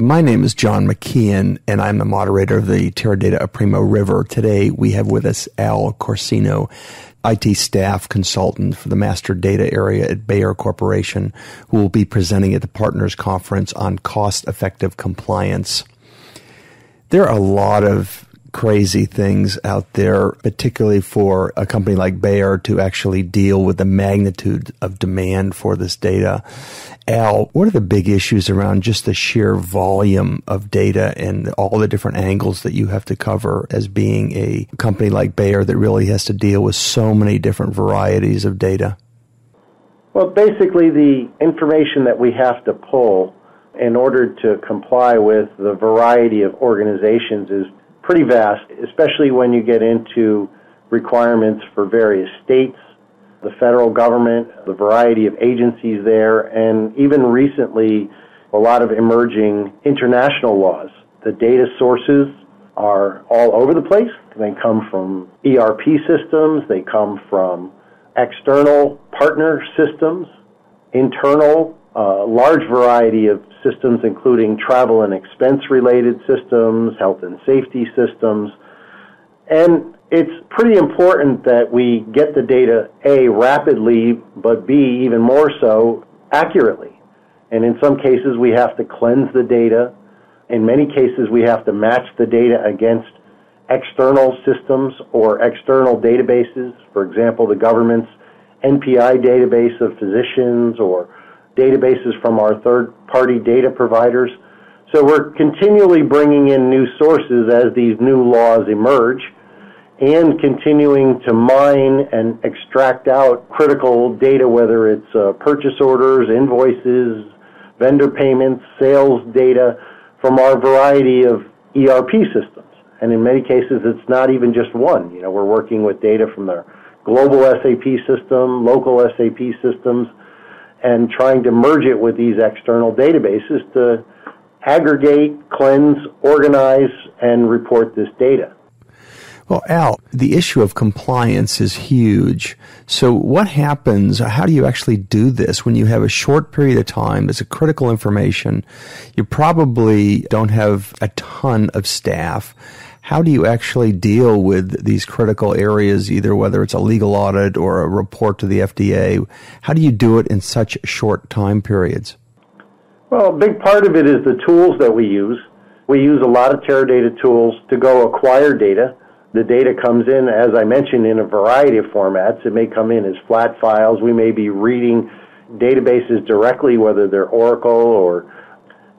My name is John McKeon, and I'm the moderator of the Teradata Aprimo River. Today, we have with us Al Corsino, IT staff consultant for the master data area at Bayer Corporation, who will be presenting at the Partners Conference on cost-effective compliance. There are a lot of crazy things out there, particularly for a company like Bayer to actually deal with the magnitude of demand for this data. Al, what are the big issues around just the sheer volume of data and all the different angles that you have to cover as being a company like Bayer that really has to deal with so many different varieties of data? Well, basically the information that we have to pull in order to comply with the variety of organizations is pretty vast, especially when you get into requirements for various states, the federal government, the variety of agencies there, and even recently, a lot of emerging international laws. The data sources are all over the place. They come from ERP systems, they come from external partner systems, internal, large variety of systems, including travel and expense-related systems, health and safety systems. And it's pretty important that we get the data, A, rapidly, but B, even more so, accurately. And in some cases, we have to cleanse the data. In many cases, we have to match the data against external systems or external databases. For example, the government's NPI database of physicians or databases from our third-party data providers. So we're continually bringing in new sources as these new laws emerge and continuing to mine and extract out critical data, whether it's purchase orders, invoices, vendor payments, sales data from our variety of ERP systems. And in many cases, it's not even just one. You know, we're working with data from the global SAP system, local SAP systems, and trying to merge it with these external databases to aggregate, cleanse, organize, and report this data. Well, Al, the issue of compliance is huge. So what happens, how do you actually do this when you have a short period of time? There's a critical information. You probably don't have a ton of staff. How do you actually deal with these critical areas, either whether it's a legal audit or a report to the FDA? How do you do it in such short time periods? Well, a big part of it is the tools that we use. We use a lot of Teradata tools to go acquire data. The data comes in, as I mentioned, in a variety of formats. It may come in as flat files. We may be reading databases directly, whether they're Oracle or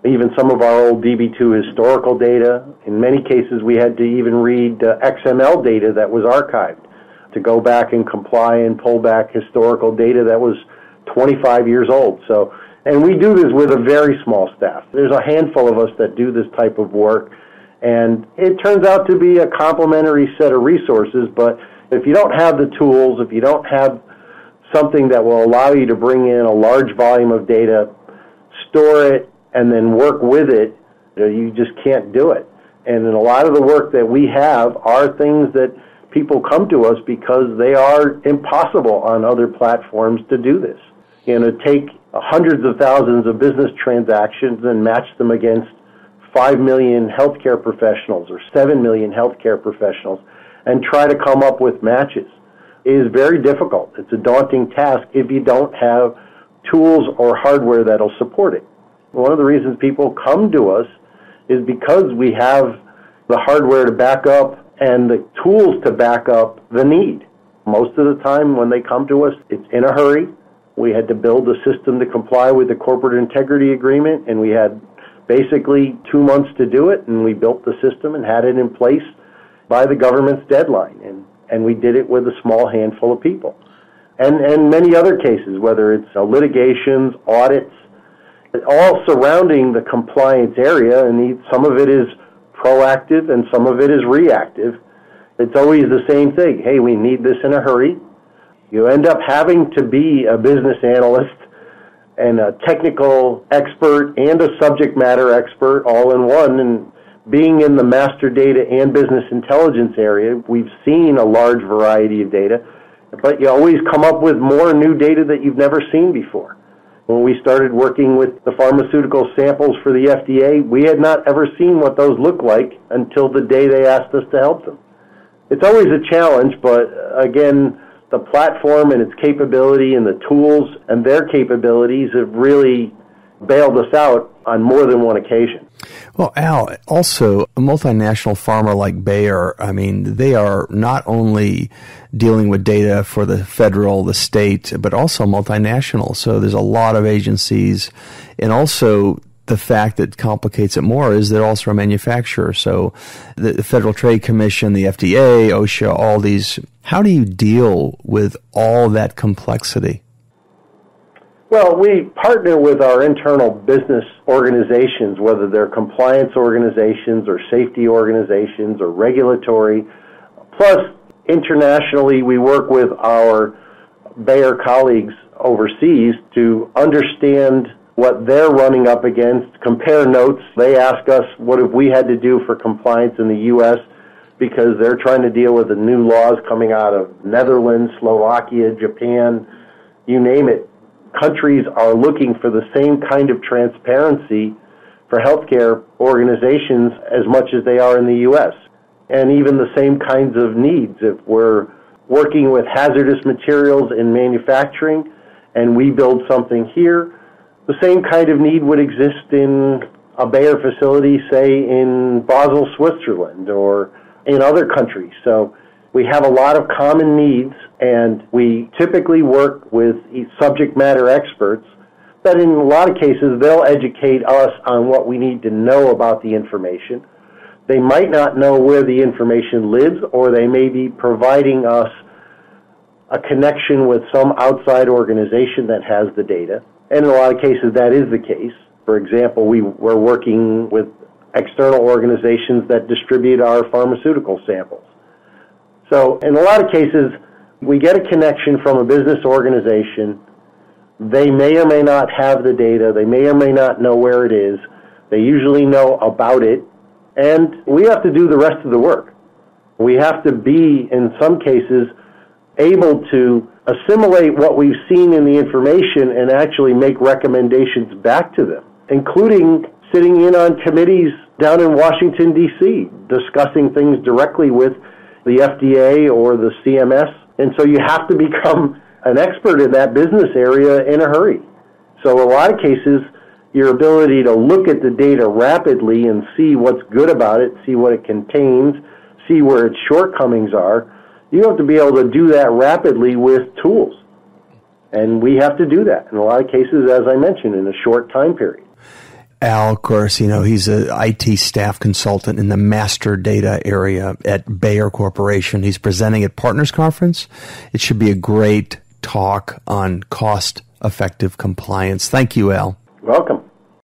even some of our old DB2 historical data. In many cases, we had to even read XML data that was archived to go back and comply and pull back historical data that was 25 years old. So, and we do this with a very small staff. There's a handful of us that do this type of work, and it turns out to be a complementary set of resources, but if you don't have the tools, if you don't have something that will allow you to bring in a large volume of data, store it, and then work with it, you just can't do it. And in a lot of the work that we have are things that people come to us because they are impossible on other platforms to do this. Take hundreds of thousands of business transactions and match them against 5 million healthcare professionals or 7 million healthcare professionals and try to come up with matches is very difficult. It's a daunting task if you don't have tools or hardware that'll support it. One of the reasons people come to us is because we have the hardware to back up and the tools to back up the need. Most of the time when they come to us, it's in a hurry. We had to build a system to comply with the corporate integrity agreement, and we had basically 2 months to do it, and we built the system and had it in place by the government's deadline. And we did it with a small handful of people. And many other cases, whether it's litigations, audits, all surrounding the compliance area, and some of it is proactive and some of it is reactive. It's always the same thing. Hey, we need this in a hurry. You end up having to be a business analyst and a technical expert and a subject matter expert all in one. And being in the master data and business intelligence area, we've seen a large variety of data, but you always come up with more new data that you've never seen before. When we started working with the pharmaceutical samples for the FDA, we had not ever seen what those look like until the day they asked us to help them. It's always a challenge, but again, the platform and its capability and the tools and their capabilities have really bailed us out on more than one occasion. Well, Al, also a multinational pharma like Bayer, I mean, they are not only dealing with data for the federal, the state, but also multinational. So there's a lot of agencies. And also the fact that complicates it more is they're also a manufacturer. So the Federal Trade Commission, the FDA, OSHA, all these. How do you deal with all that complexity? Well, we partner with our internal business organizations, whether they're compliance organizations or safety organizations or regulatory. Plus, internationally, we work with our Bayer colleagues overseas to understand what they're running up against, compare notes. They ask us, what have we had to do for compliance in the U.S., because they're trying to deal with the new laws coming out of Netherlands, Slovakia, Japan, you name it. Countries are looking for the same kind of transparency for healthcare organizations as much as they are in the U.S. And even the same kinds of needs. If we're working with hazardous materials in manufacturing and we build something here, the same kind of need would exist in a Bayer facility, say, in Basel, Switzerland, or in other countries. So we have a lot of common needs, and we typically work with subject matter experts that in a lot of cases they'll educate us on what we need to know about the information. They might not know where the information lives, or they may be providing us a connection with some outside organization that has the data. And in a lot of cases that is the case. For example, we're working with external organizations that distribute our pharmaceutical samples. So in a lot of cases, we get a connection from a business organization. They may or may not have the data. They may or may not know where it is. They usually know about it. And we have to do the rest of the work. We have to be, in some cases, able to assimilate what we've seen in the information and actually make recommendations back to them, including sitting in on committees down in Washington, D.C., discussing things directly with the FDA or the CMS. And so you have to become an expert in that business area in a hurry. So in a lot of cases, your ability to look at the data rapidly and see what's good about it, see what it contains, see where its shortcomings are, you have to be able to do that rapidly with tools. And we have to do that in a lot of cases, as I mentioned, in a short time period. Al Corsino, he's an IT staff consultant in the master data area at Bayer Corporation. He's presenting at Partners Conference. It should be a great talk on cost-effective compliance. Thank you, Al. Welcome.